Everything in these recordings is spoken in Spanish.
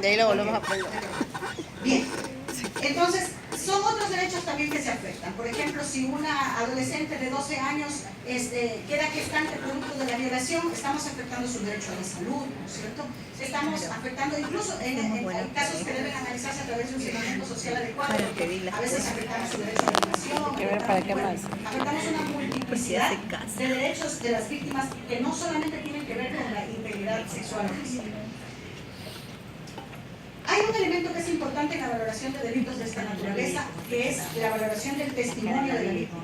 De ahí lo volvemos a aprender. Bien, entonces son otros derechos también que se afectan. Por ejemplo, si una adolescente de 12 años queda gestante producto de la violación, estamos afectando su derecho a la salud, ¿no es cierto? Estamos afectando, incluso hay casos que deben analizarse a través de un seguimiento social adecuado, porque a veces afectamos su derecho a la educación, afectamos una multiplicidad de derechos de las víctimas que no solamente tienen que ver con la integridad sexual o física. Hay un elemento que es importante en la valoración de delitos de esta naturaleza, que es la valoración del testimonio de la víctima.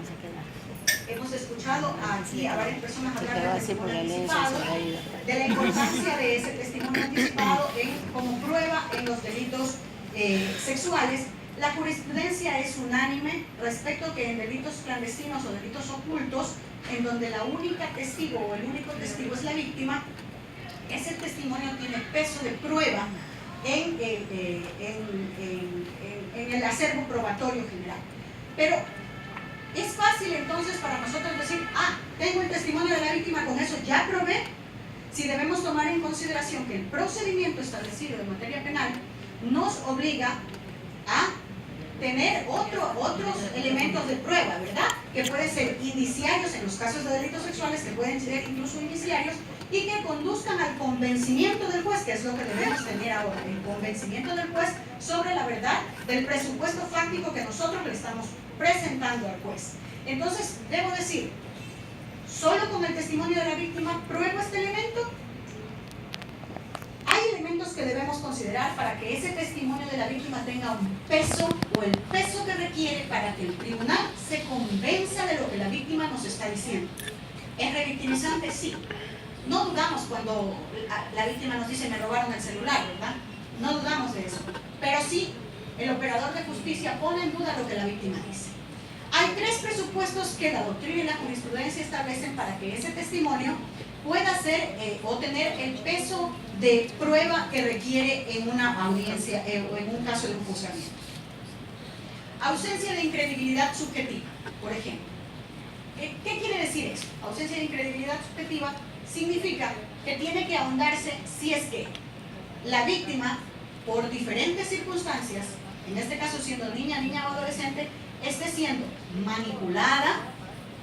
Hemos escuchado aquí a varias personas hablar del testimonio anticipado, de la importancia de ese testimonio anticipado como prueba en los delitos sexuales. La jurisprudencia es unánime respecto a que en delitos clandestinos o delitos ocultos, en donde la única testigo o el único testigo es la víctima, ese testimonio tiene peso de prueba en el acervo probatorio general. Pero es fácil entonces para nosotros decir, tengo el testimonio de la víctima, con eso ya probé. Si debemos tomar en consideración que el procedimiento establecido en materia penal nos obliga a tener otros elementos de prueba, ¿verdad? Que pueden ser indiciarios en los casos de delitos sexuales, que pueden ser incluso indiciarios, y que conduzcan al convencimiento del juez, que es lo que debemos tener ahora, el convencimiento del juez sobre la verdad del presupuesto fáctico que nosotros le estamos presentando al juez. Entonces, debo decir, ¿solo con el testimonio de la víctima pruebo este elemento? Hay elementos que debemos considerar para que ese testimonio de la víctima tenga un peso o el peso que requiere para que el tribunal se convenza de lo que la víctima nos está diciendo. ¿Es revictimizante? Sí. No dudamos cuando la víctima nos dice me robaron el celular, ¿verdad? No dudamos de eso. Pero sí, el operador de justicia pone en duda lo que la víctima dice. Hay tres presupuestos que la doctrina y la jurisprudencia establecen para que ese testimonio pueda ser o tener el peso de prueba que requiere en una audiencia o en un caso de un juzgamiento. Ausencia de incredibilidad subjetiva, por ejemplo. ¿Qué quiere decir eso? Ausencia de incredibilidad subjetiva significa que tiene que ahondarse si es que la víctima, por diferentes circunstancias, en este caso siendo niña o adolescente, esté siendo manipulada,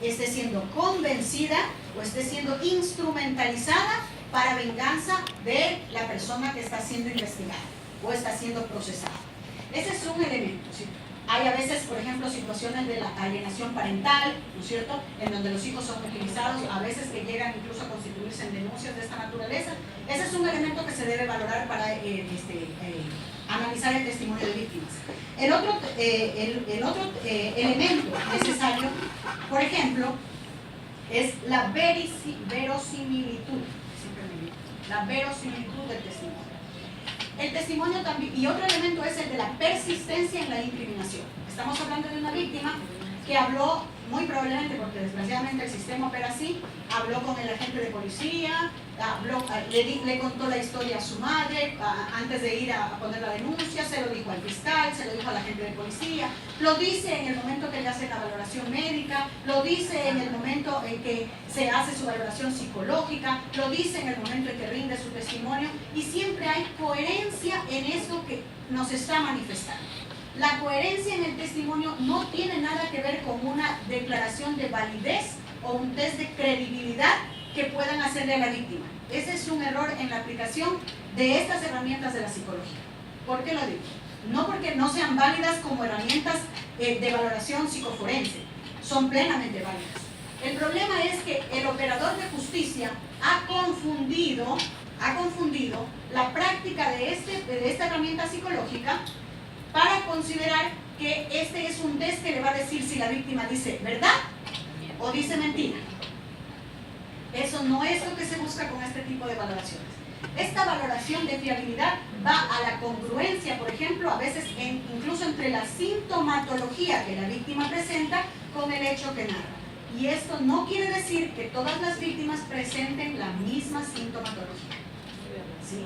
esté siendo convencida o esté siendo instrumentalizada para venganza de la persona que está siendo investigada o está siendo procesada. Ese es un elemento, ¿sí? Hay a veces, por ejemplo, situaciones de la alienación parental, ¿no es cierto?, en donde los hijos son utilizados, a veces que llegan incluso a constituirse en denuncias de esta naturaleza. Ese es un elemento que se debe valorar para analizar el testimonio de víctimas. El otro elemento necesario, por ejemplo, es la verosimilitud. La verosimilitud del testimonio. El testimonio también, y otro elemento es el de la persistencia en la incriminación. Estamos hablando de una víctima que habló, muy probablemente porque desgraciadamente el sistema opera así, habló con el agente de policía, le contó la historia a su madre antes de ir a poner la denuncia, se lo dijo al fiscal, se lo dijo al agente de policía, lo dice en el momento que le hace la valoración médica, lo dice en el momento en que se hace su valoración psicológica, lo dice en el momento en que rinde su testimonio, y siempre hay coherencia en eso que nos está manifestando. La coherencia en el testimonio no tiene nada que ver con una declaración de validez o un test de credibilidad que puedan hacerle a la víctima. Ese es un error en la aplicación de estas herramientas de la psicología. ¿Por qué lo digo? No porque no sean válidas como herramientas de valoración psicoforense, son plenamente válidas. El problema es que el operador de justicia ha confundido la práctica de esta herramienta psicológica para considerar que este es un test que le va a decir si la víctima dice verdad o dice mentira. Eso no es lo que se busca con este tipo de valoraciones. Esta valoración de fiabilidad va a la congruencia, por ejemplo, a veces incluso entre la sintomatología que la víctima presenta con el hecho que narra. Y esto no quiere decir que todas las víctimas presenten la misma sintomatología. ¿Sí?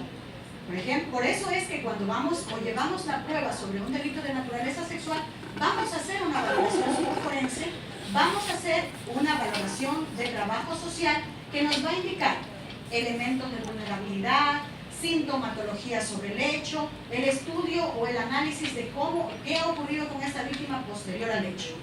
Por ejemplo, por eso es que cuando vamos o llevamos la prueba sobre un delito de naturaleza sexual, vamos a hacer una valoración psicoforense, vamos a hacer una valoración de trabajo social que nos va a indicar elementos de vulnerabilidad, sintomatología sobre el hecho, el estudio o el análisis de qué ha ocurrido con esta víctima posterior al hecho.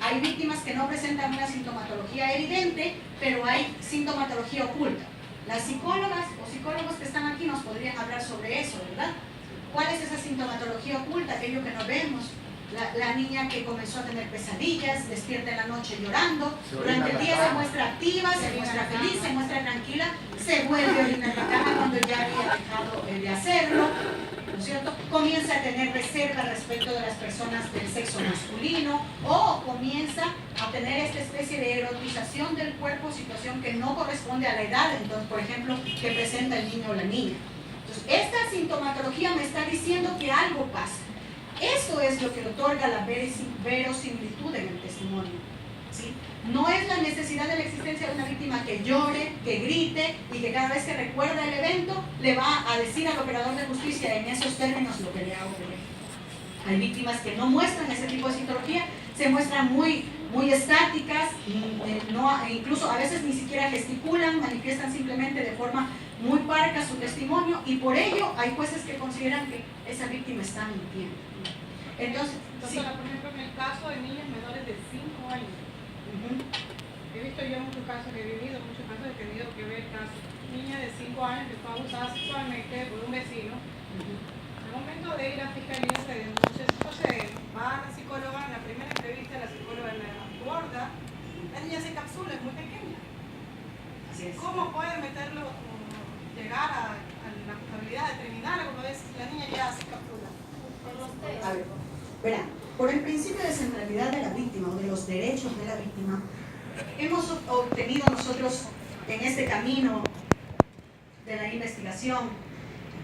Hay víctimas que no presentan una sintomatología evidente, pero hay sintomatología oculta. Las psicólogas o psicólogos que están aquí nos podrían hablar sobre eso, ¿verdad? ¿Cuál es esa sintomatología oculta? Aquello que no vemos. La niña que comenzó a tener pesadillas, despierta en la noche llorando, durante el día se muestra activa, se muestra feliz, se muestra tranquila, se vuelve a orinar en la cama cuando ya había dejado de hacerlo, ¿no es cierto? Comienza a tener reserva respecto de las personas del sexo masculino o comienza a tener esta especie de erotización del cuerpo, situación que no corresponde a la edad, entonces, por ejemplo, que presenta el niño o la niña. Entonces, esta sintomatología me está diciendo que algo pasa. Eso es lo que le otorga la verosimilitud en el testimonio, ¿sí? No es la necesidad de la existencia de una víctima que llore, que grite y que cada vez que recuerda el evento le va a decir al operador de justicia en esos términos lo que le ha ocurrido. Hay víctimas que no muestran ese tipo de sintomatología, se muestran muy estáticas, incluso a veces ni siquiera gesticulan, manifiestan simplemente de forma muy parca su testimonio y por ello hay jueces que consideran que esa víctima está mintiendo. Entonces, sí. Por ejemplo, en el caso de niñas menores de 5 años, he visto yo muchos casos, he vivido muchos casos, he tenido que ver casos. Niña de 5 años que fue abusada sexualmente por un vecino. Al momento de ir a fiscalía se denuncia, entonces va a la psicóloga, en la primera entrevista la psicóloga la aborda, la niña se encapsula, es muy pequeña. Así es. ¿Cómo puede meterlo, llegar a la culpabilidad determinada una vez la niña ya se encapsula? A ver, verán, por el principio de centralidad de la víctima o de los derechos de la víctima, hemos obtenido nosotros en este camino de la investigación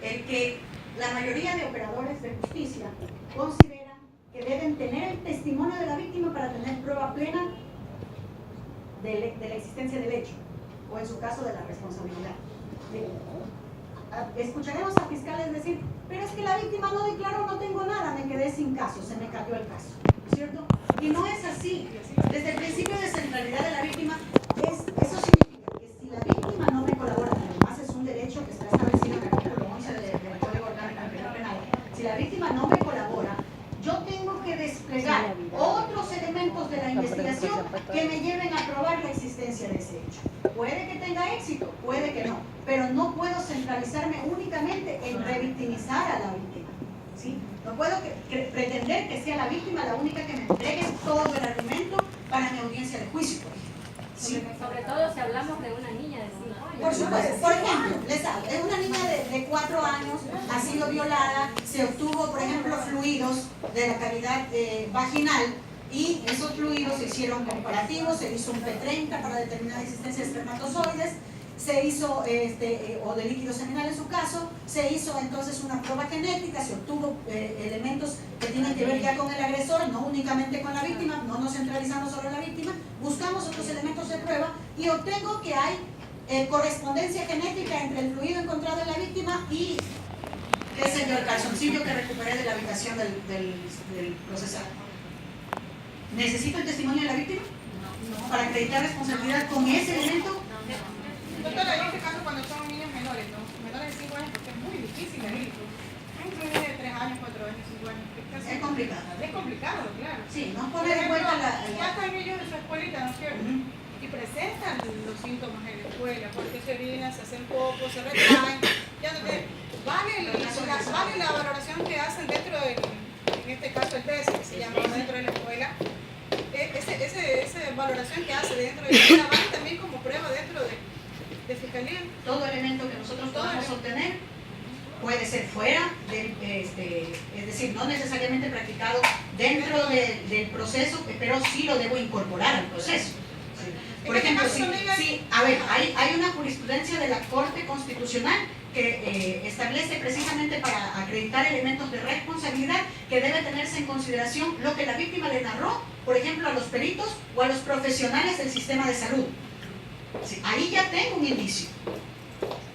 el que la mayoría de operadores de justicia consideran que deben tener el testimonio de la víctima para tener prueba plena de la existencia del hecho o en su caso de la responsabilidad. Escucharemos a fiscales decir, pero es que la víctima no declaró, no tengo nada, me quedé sin caso, se me cayó el caso, ¿cierto? Y no es así. Desde el principio de centralidad de la víctima, eso significa que si la víctima no me colabora, además es un derecho que está establecido en el artículo 11 del Código Orgánico del Penal Penal, si la víctima no me colabora, yo tengo que desplegar otros elementos de la investigación que me lleven a probar la existencia de ese hecho. Puede que tenga éxito, puede que no, pero no puedo centralizarme únicamente en revictimizar a la víctima, ¿sí? No puedo pretender que sea la víctima la única que me entregue todo el argumento para mi audiencia de juicio, por ejemplo. ¿Sí? Sobre todo si hablamos de una niña de 5 años. Por supuesto, por ejemplo, es una niña de 4 años, ha sido violada, se obtuvo, por ejemplo, fluidos de la cavidad vaginal y esos fluidos se hicieron comparativos, se hizo un P30 para determinar la existencia de espermatozoides, se hizo, o de líquido seminal en su caso, se hizo entonces una prueba genética, se obtuvo elementos que tienen que ver ya con el agresor, no únicamente con la víctima, no nos centralizamos sobre la víctima, buscamos otros elementos de prueba y obtengo que hay correspondencia genética entre el fluido encontrado en la víctima y, qué sé yo, el calzoncillo que recuperé de la habitación del procesado. ¿Necesito el testimonio de la víctima? No. ¿Para acreditar responsabilidad con ese elemento? Doctora, en este caso cuando son niños menores, ¿no? Menores de 5 años, porque es muy difícil ahí. Un niño de 3 años, 4 años, 5 años. Es complicado. Es complicado, claro. Sí, no pone de vuelta Ya están ellos en su escuelita, ¿no es cierto? Y presentan los síntomas en la escuela, porque se orinan, se hacen poco, se retraen. Ya no te, vale la valoración que hacen dentro del, en este caso el test, que se llama dentro de la escuela. Esa valoración que hace dentro de la escuela vale también como prueba dentro de fiscalía. Todo elemento que nosotros podamos obtener puede ser fuera, es decir, no necesariamente practicado dentro del proceso, pero sí lo debo incorporar al proceso. Por ejemplo, hay una jurisprudencia de la Corte Constitucional que establece precisamente para acreditar elementos de responsabilidad que debe tenerse en consideración lo que la víctima le narró, por ejemplo, a los peritos o a los profesionales del sistema de salud. Sí, ahí ya tengo un indicio.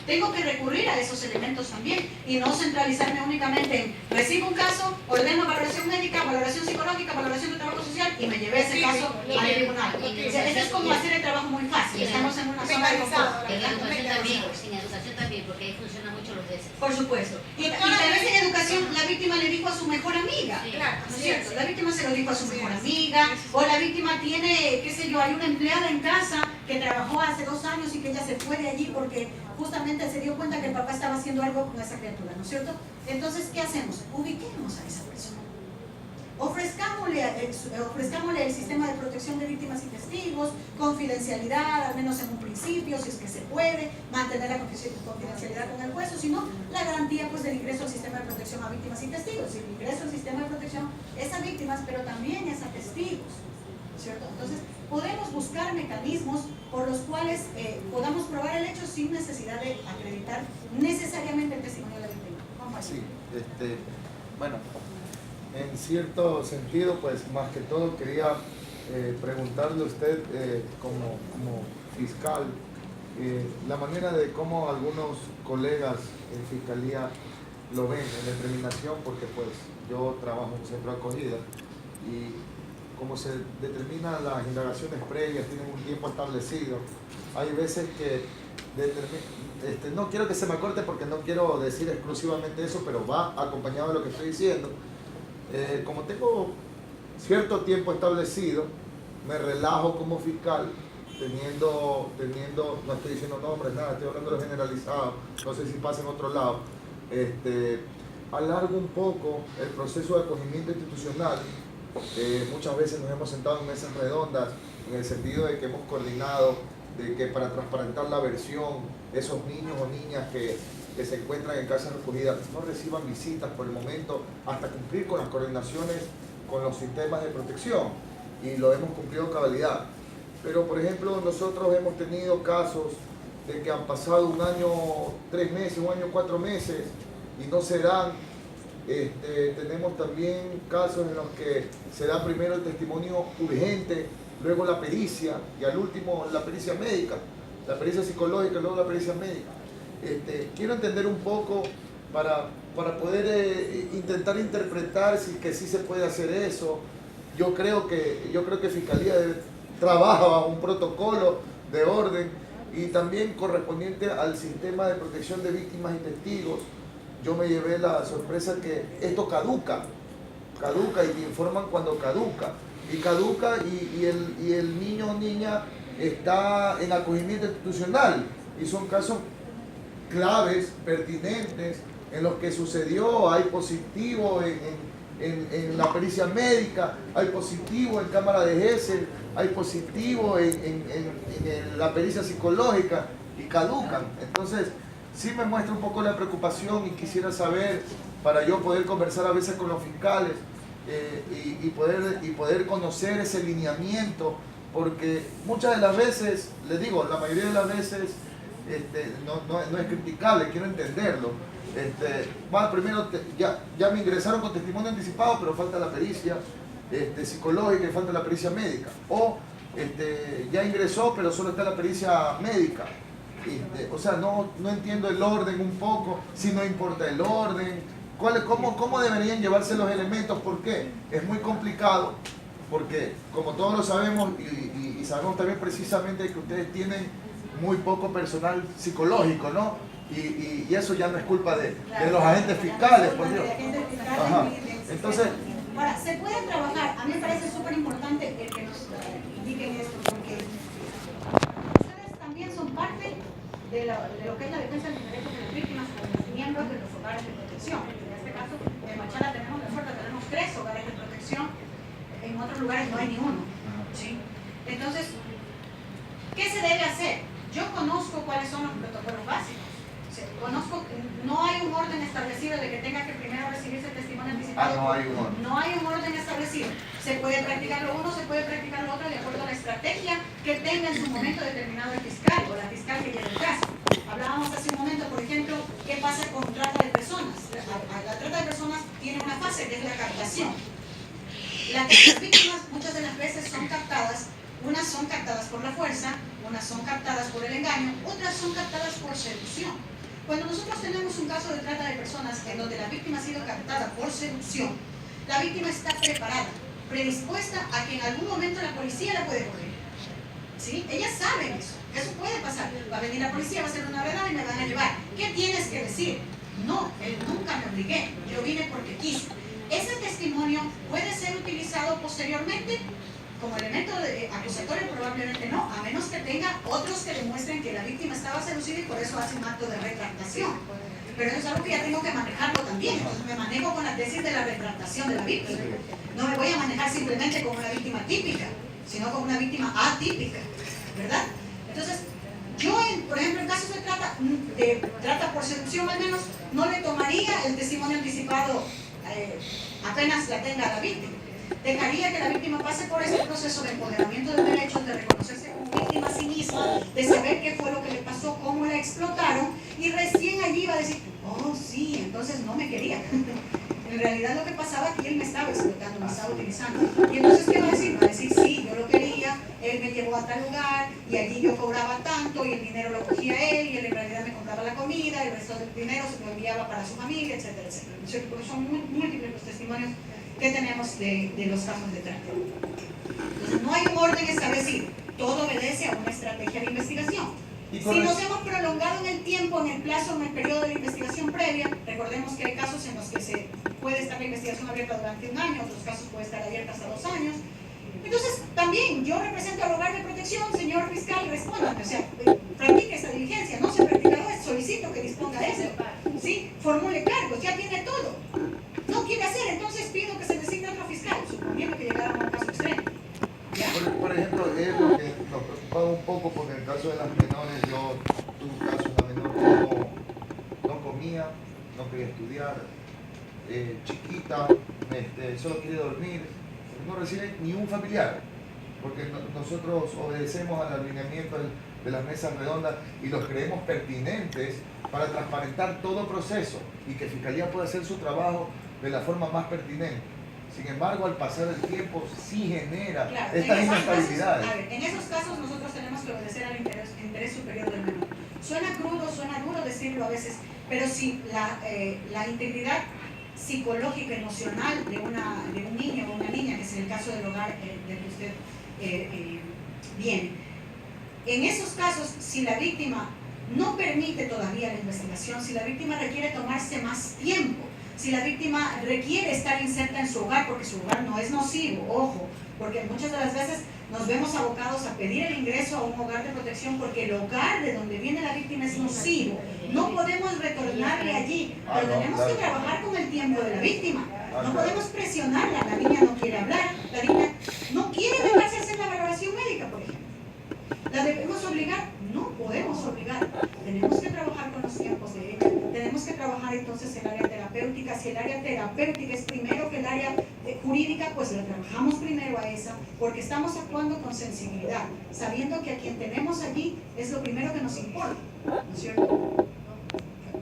tengo que recurrir a esos elementos también y no centralizarme únicamente en recibo un caso, ordeno valoración médica, valoración psicológica, valoración de trabajo social y me llevé ese caso al tribunal. O sea, eso es como hacer el trabajo muy fácil, estamos en una zona de confort. En educación también, en educación también, porque ahí funcionan mucho los veces. Por supuesto. Y tal vez en educación la víctima le dijo a su mejor amiga. Sí. Claro, ¿No es sí, cierto? sí. La víctima se lo dijo a su Sí, mejor sí. amiga, o la víctima tiene, qué sé yo, hay una empleada en casa que trabajó hace 2 años y que ella se fue de allí porque justamente se dio cuenta que el papá estaba haciendo algo con esa criatura, ¿no es cierto? Entonces, ¿qué hacemos? Ubiquemos a esa persona. Ofrezcámosle el sistema de protección de víctimas y testigos, confidencialidad, al menos en un principio, si es que se puede, mantener la confidencialidad con el juez, o si no, la garantía pues, del ingreso al sistema de protección a víctimas y testigos. El ingreso al sistema de protección es a víctimas, pero también es a testigos, ¿cierto? Entonces, podemos buscar mecanismos por los cuales podamos probar el hecho sin necesidad de acreditar necesariamente el testimonio de la víctima. Sí, bueno, en cierto sentido, pues más que todo quería preguntarle a usted como fiscal la manera de cómo algunos colegas en fiscalía lo ven en determinación, porque pues yo trabajo en un centro de acogida y como se determinan las indagaciones previas, tienen un tiempo establecido, hay veces que no quiero que se me corte porque no quiero decir exclusivamente eso, pero va acompañado de lo que estoy diciendo. Como tengo cierto tiempo establecido, me relajo como fiscal, teniendo, no estoy diciendo nombres, nada, estoy hablando de lo generalizado, no sé si pasa en otro lado, alargo un poco el proceso de acogimiento institucional. Muchas veces nos hemos sentado en mesas redondas en el sentido de que hemos coordinado de que para transparentar la versión, esos niños o niñas que se encuentran en casas recogidas no reciban visitas por el momento hasta cumplir con las coordinaciones con los sistemas de protección, y lo hemos cumplido a cabalidad. Pero por ejemplo nosotros hemos tenido casos de que han pasado 1 año 3 meses, 1 año 4 meses y no se dan. Tenemos también casos en los que se da primero el testimonio urgente, luego la pericia y al último la pericia médica, la pericia psicológica y luego la pericia médica. Quiero entender un poco para poder intentar interpretar si que sí se puede hacer eso. Yo creo que Fiscalía trabaja bajo un protocolo de orden y también correspondiente al sistema de protección de víctimas y testigos. Yo me llevé la sorpresa que esto caduca y te informan cuando caduca. Y caduca y el niño o niña está en acogimiento institucional. Y son casos claves, pertinentes, en los que sucedió, hay positivo en la pericia médica, hay positivo en cámara de Gesell, hay positivo en la pericia psicológica y caducan. Entonces, sí me muestra un poco la preocupación y quisiera saber, para yo poder conversar a veces con los fiscales y poder conocer ese lineamiento, porque muchas de las veces, les digo, la mayoría de las veces no es criticable, quiero entenderlo. Primero ya me ingresaron con testimonio anticipado, pero falta la pericia psicológica y falta la pericia médica. O ya ingresó, pero solo está la pericia médica. O sea, no entiendo el orden un poco, si no importa el orden, cómo deberían llevarse los elementos, ¿por qué? Es muy complicado, porque como todos lo sabemos y sabemos también precisamente que ustedes tienen muy poco personal psicológico, ¿no? Y eso ya no es culpa de los agentes fiscales, por Dios. Ajá. Entonces, ahora, se puede trabajar, a mí me parece súper importante el que nos indiquen esto, porque ustedes también son parte de lo que es la defensa de los derechos de las víctimas como miembros de los hogares de protección. En este caso, en Machala tenemos la suerte, tenemos 3 hogares de protección, en otros lugares no hay ni uno. ¿Sí? Entonces, ¿qué se debe hacer? Yo conozco cuáles son los protocolos básicos. No hay un orden establecido de que tenga que primero recibirse el testimonio anticipado. no hay un orden. No hay un orden establecido. Se puede practicar lo uno, se puede practicar lo otro de acuerdo a la estrategia que tenga en su momento determinado el fiscal o la fiscal que lleve el caso. Hablábamos hace un momento, por ejemplo, qué pasa con trata de personas. La trata de personas tiene una fase que es la captación. Las víctimas muchas de las veces son captadas. Unas son captadas por la fuerza, unas son captadas por el engaño, otras son captadas por seducción. Cuando nosotros tenemos un caso de trata de personas en donde la víctima ha sido captada por seducción, la víctima está preparada, predispuesta a que en algún momento la policía la puede coger. ¿Sí? Ellas saben eso puede pasar. Va a venir la policía, va a hacer una redada y me van a llevar. ¿Qué tienes que decir? No, él nunca me obligué, yo vine porque quise. Ese testimonio puede ser utilizado posteriormente como elemento acusatorio, probablemente no, a menos que tenga otros que demuestren que la víctima estaba seducida y por eso hace un acto de retractación. Pero eso es algo que ya tengo que manejarlo también. Entonces me manejo con la tesis de la retractación de la víctima. No me voy a manejar simplemente como una víctima típica, sino como una víctima atípica, ¿verdad? Entonces, yo, por ejemplo, en casos de trata por seducción al menos, no le tomaría el testimonio anticipado apenas la tenga la víctima. Dejaría que la víctima pase por ese proceso de empoderamiento de derechos, de reconocerse como víctima a sí misma, de saber qué fue lo que le pasó, cómo la explotaron, y recién allí va a decir, oh sí, entonces no me quería. En realidad lo que pasaba es que él me estaba explotando, me estaba utilizando. Y entonces, ¿qué va a decir? Va a decir, sí, yo lo quería, él me llevó a tal lugar, y allí yo cobraba tanto, y el dinero lo cogía él, y él en realidad me compraba la comida, y el resto del dinero se lo enviaba para su familia, etcétera, etcétera. Porque son múltiples los testimonios que tenemos de los casos de trata. Entonces, no hay un orden establecido, todo obedece a una estrategia de investigación. Si nos hemos prolongado en el tiempo, en el plazo, en el periodo de investigación previa, recordemos que hay casos en los que se puede estar la investigación abierta durante 1 año, otros casos puede estar abierta hasta 2 años. Entonces, también yo represento al hogar de protección, señor fiscal, responda, o sea, practique esa diligencia, no se ha practicado, solicito que disponga de eso, ¿sí? Formule cargos, ya tiene todo. No quiere hacer, entonces pido que se designe otro fiscal, suponiendo que llegara a un caso extremo. Por ejemplo, es lo que nos preocupaba un poco porque en el caso de las menores, yo tuve un caso de una menor que no comía, no quería estudiar, chiquita, solo quiere dormir, no recibe ni un familiar, porque nosotros obedecemos al alineamiento de las mesas redondas y los creemos pertinentes para transparentar todo proceso y que Fiscalía pueda hacer su trabajo de la forma más pertinente. Sin embargo, al pasar el tiempo, sí genera estas inestabilidades. En esos casos nosotros tenemos que obedecer al interés superior del menor. Suena crudo, suena duro decirlo a veces, pero si la integridad psicológica, emocional de un niño o una niña, que es el caso del hogar del que usted viene, en esos casos, si la víctima no permite todavía la investigación, si la víctima requiere tomarse más tiempo, si la víctima requiere estar inserta en su hogar, porque su hogar no es nocivo, ojo, porque muchas de las veces nos vemos abocados a pedir el ingreso a un hogar de protección porque el hogar de donde viene la víctima es nocivo. No podemos retornarle allí, pero tenemos que trabajar con el tiempo de la víctima. No podemos presionarla, la niña no quiere hablar, la niña no quiere dejarse hacer la valoración médica, por ejemplo. ¿La debemos obligar? No podemos obligar. Tenemos que trabajar con los tiempos de ella. Tenemos que trabajar entonces el área terapéutica. Si el área terapéutica es primero que el área jurídica, pues la trabajamos primero a esa, porque estamos actuando con sensibilidad, sabiendo que a quien tenemos allí es lo primero que nos importa, ¿no es cierto?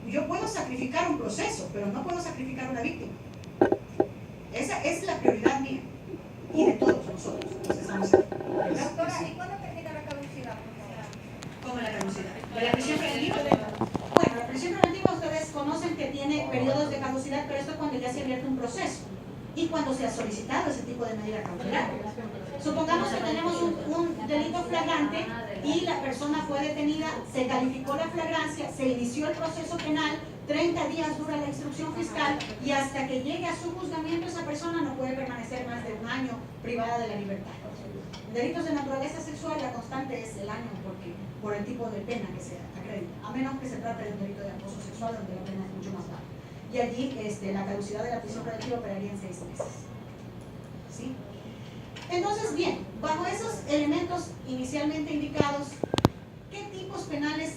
Yo puedo sacrificar un proceso, pero no puedo sacrificar una víctima. Esa es la prioridad mía y de todos nosotros. Estamos aquí. Doctora, ¿y cuándo termina la caducidad? ¿Cómo la caducidad? ¿De la prisión preventiva? Bueno, la prisión preventiva ustedes conocen que tiene periodos de caducidad, pero esto es cuando ya se ha abierto un proceso y cuando se ha solicitado ese tipo de medida cautelar. Supongamos que tenemos un delito flagrante y la persona fue detenida, se calificó la flagrancia, se inició el proceso penal, 30 días dura la instrucción fiscal y hasta que llegue a su juzgamiento esa persona no puede permanecer más de 1 año privada de la libertad. En delitos de naturaleza sexual la constante es el año por el tipo de pena que se acredita, a menos que se trate de un delito de acoso sexual donde la pena es mucho más baja. Y allí la caducidad de la prisión preventiva operaría en 6 meses. ¿Sí? Entonces, bien, bajo esos elementos inicialmente indicados, ¿qué tipos penales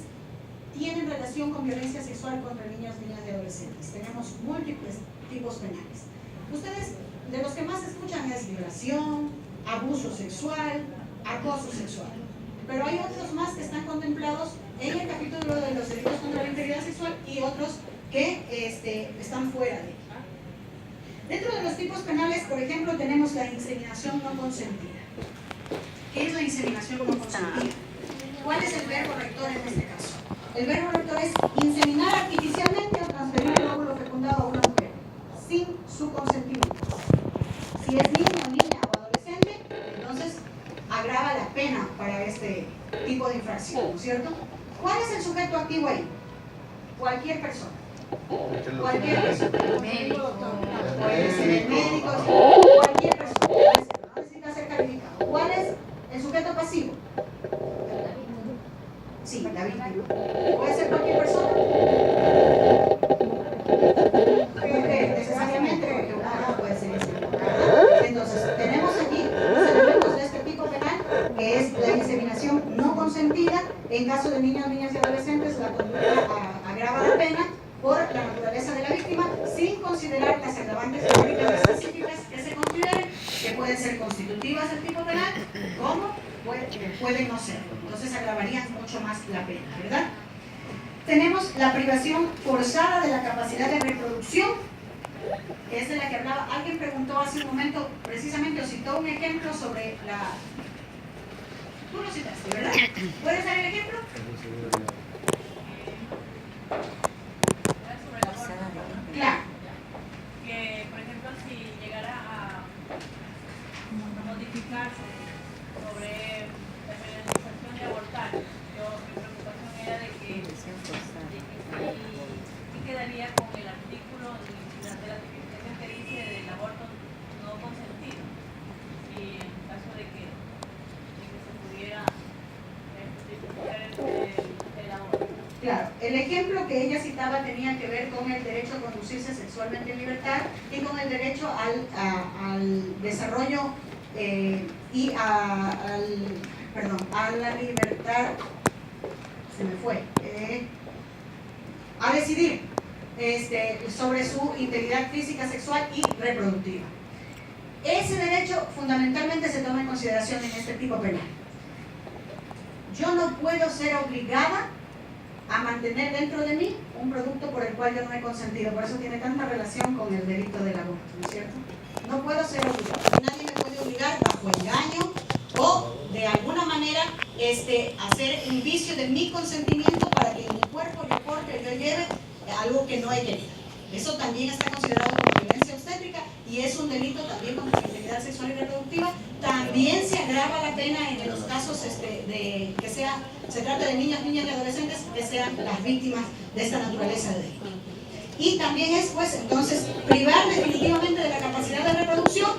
tienen relación con violencia sexual contra niños, niñas y adolescentes? Tenemos múltiples tipos penales. Ustedes, de los que más escuchan es violación, abuso sexual, acoso sexual. Pero hay otros más que están contemplados en el capítulo de los delitos contra la integridad sexual y otros que están fuera de él. Dentro de los tipos penales, por ejemplo, tenemos la inseminación no consentida. ¿Qué es la inseminación no consentida? ¿Cuál es el verbo rector en este caso? el verbo rector es inseminar artificialmente o transferir el óvulo fecundado a una mujer sin su consentimiento. Si es niño, niña o adolescente, entonces agrava la pena para este tipo de infracción, ¿no es cierto? ¿Cuál es el sujeto activo ahí? Cualquier persona. Cualquier persona. Puede ser el médico, cualquier persona. No necesita ser calificado. ¿Cuál es el sujeto pasivo? Sí, la víctima. ¿Puede ser cualquier persona? Necesariamente, porque una puede ser inseminada. Entonces, tenemos aquí los elementos de este tipo penal, que es la inseminación no consentida. En caso de niños, niñas y adolescentes, la conducta agrava la pena por la naturaleza de la víctima, sin considerar las agravantes médicas específicas que se consideren, que pueden ser constitutivas del tipo penal, como pueden no ser. Entonces agravarían mucho más la pena, ¿verdad? Tenemos la privación forzada de la capacidad de reproducción, que es de la que hablaba. Alguien preguntó hace un momento, precisamente, o citó un ejemplo sobre la... Tú lo citaste, ¿verdad? ¿Puedes dar el ejemplo? Claro. Que, por ejemplo, si llegara a modificarse sobre la penalización de abortar, mi preocupación era de que sí quedaría con el artículo de la tipificación que dice del aborto no consentido, y en caso de que se pudiera tipificar el aborto. Claro, el ejemplo que ella citaba tenía que ver con el derecho a conducirse sexualmente en libertad y con el derecho al desarrollo y a la libertad, se me fue, a decidir sobre su integridad física, sexual y reproductiva. Ese derecho fundamentalmente se toma en consideración en este tipo penal. Yo no puedo ser obligada a mantener dentro de mí un producto por el cual yo no he consentido. Por eso tiene tanta relación con el delito del aborto, ¿no es cierto? No puedo ser obligada. Nadie me puede obligar bajo engaño o de alguna manera hacer un vicio de mi consentimiento para que en mi cuerpo yo porte, yo lleve algo que no he querido. Eso también está considerado como violencia obstétrica y es un delito también contra la integridad sexual y reproductiva. También se agrava la pena en los casos de que se trata de niños, niñas y adolescentes que sean las víctimas de esta naturaleza de delito. Y también es, pues, entonces, privar definitivamente de la capacidad de reproducción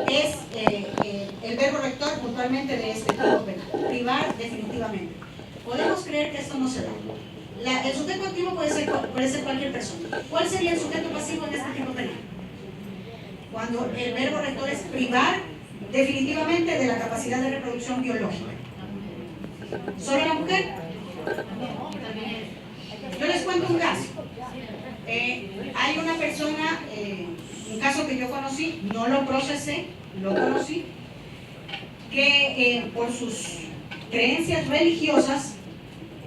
es el verbo rector puntualmente de este tipo penal. Privar definitivamente. Podemos creer que esto no se da. El sujeto activo puede ser cualquier persona. ¿Cuál sería el sujeto pasivo en este tipo penal? Cuando el verbo rector es privar definitivamente de la capacidad de reproducción biológica. ¿Solo la mujer? Yo les cuento un caso. Hay una persona, un caso que yo conocí, no lo procesé, lo conocí, que por sus creencias religiosas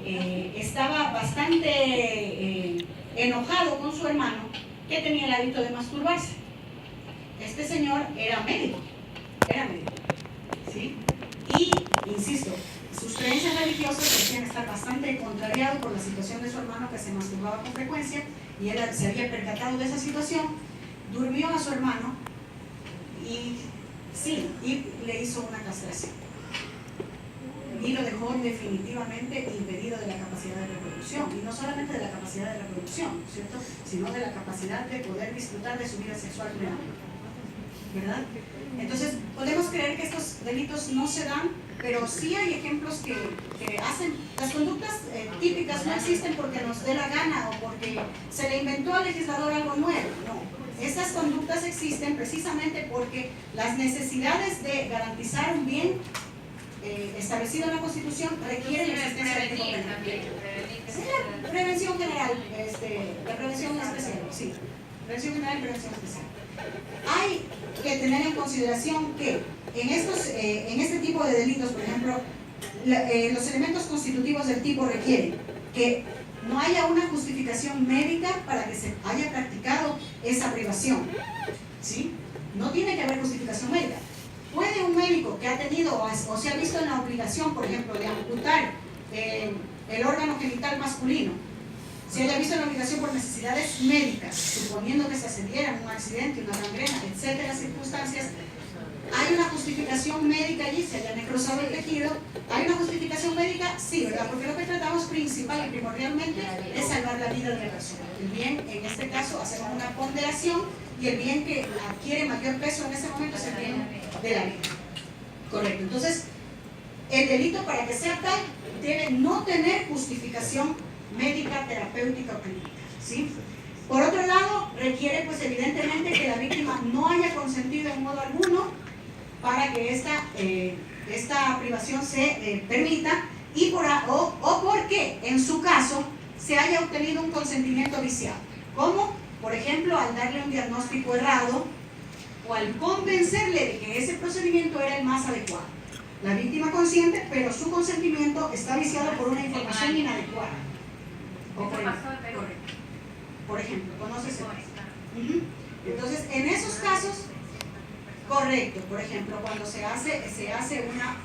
estaba bastante enojado con su hermano que tenía el hábito de masturbarse. Este señor era médico, ¿sí? Y, insisto, sus creencias religiosas le hacían estar bastante contrariado por la situación de su hermano que se masturbaba con frecuencia y él se había percatado de esa situación, durmió a su hermano y le hizo una castración. Y lo dejó definitivamente impedido de la capacidad de reproducción, y no solamente de la capacidad de reproducción, ¿cierto?, sino de la capacidad de poder disfrutar de su vida sexual plena, ¿verdad? Entonces, podemos creer que estos delitos no se dan, pero sí hay ejemplos que hacen. Las conductas típicas no existen porque nos dé la gana o porque se le inventó al legislador algo nuevo, no. Estas conductas existen precisamente porque las necesidades de garantizar un bien establecido en la Constitución requiere la existencia de tipo penal. Es la prevención general, la prevención especial, sí. Prevención general y prevención especial. Hay que tener en consideración que en este tipo de delitos, por ejemplo, los elementos constitutivos del tipo requieren que no haya una justificación médica para que se haya practicado esa privación, ¿sí? No tiene que haber justificación médica. Puede un médico que ha tenido o se ha visto en la obligación, por ejemplo, de amputar el órgano genital masculino se haya visto en la obligación por necesidades médicas, suponiendo que se accediera a un accidente, una gangrena, etcétera, circunstancias, ¿hay una justificación médica allí? ¿Se haya necrosado el tejido? ¿Hay una justificación médica? Sí, ¿verdad? Porque lo que tratamos principal y primordialmente es salvar la vida de la persona. El bien, en este caso, hacemos una ponderación y el bien que adquiere mayor peso en ese momento es el bien de la vida. Correcto. Entonces, el delito, para que sea tal, debe no tener justificación médica, terapéutica o clínica, ¿sí? Por otro lado, requiere pues evidentemente que la víctima no haya consentido en modo alguno para que esta privación se permita o porque en su caso se haya obtenido un consentimiento viciado, como por ejemplo al darle un diagnóstico errado o al convencerle de que ese procedimiento era el más adecuado. La víctima consciente, pero su consentimiento está viciado por una información inadecuada. Por ejemplo, ¿conoces el caso? Entonces, en esos casos, correcto, por ejemplo, cuando se hace una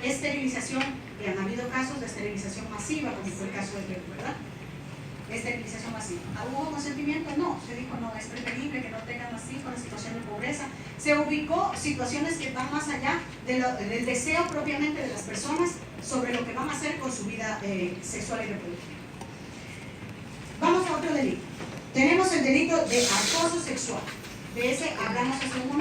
esterilización, que han habido casos de esterilización masiva, como fue el caso de Perú, ¿verdad? Esterilización masiva. ¿Hubo consentimiento? No, se dijo no, es preferible que no tengan más hijos en situación de pobreza. Se ubicó situaciones que van más allá del deseo propiamente de las personas sobre lo que van a hacer con su vida sexual y reproductiva. Vamos a otro delito. Tenemos el delito de acoso sexual. De ese hablamos hace un momento.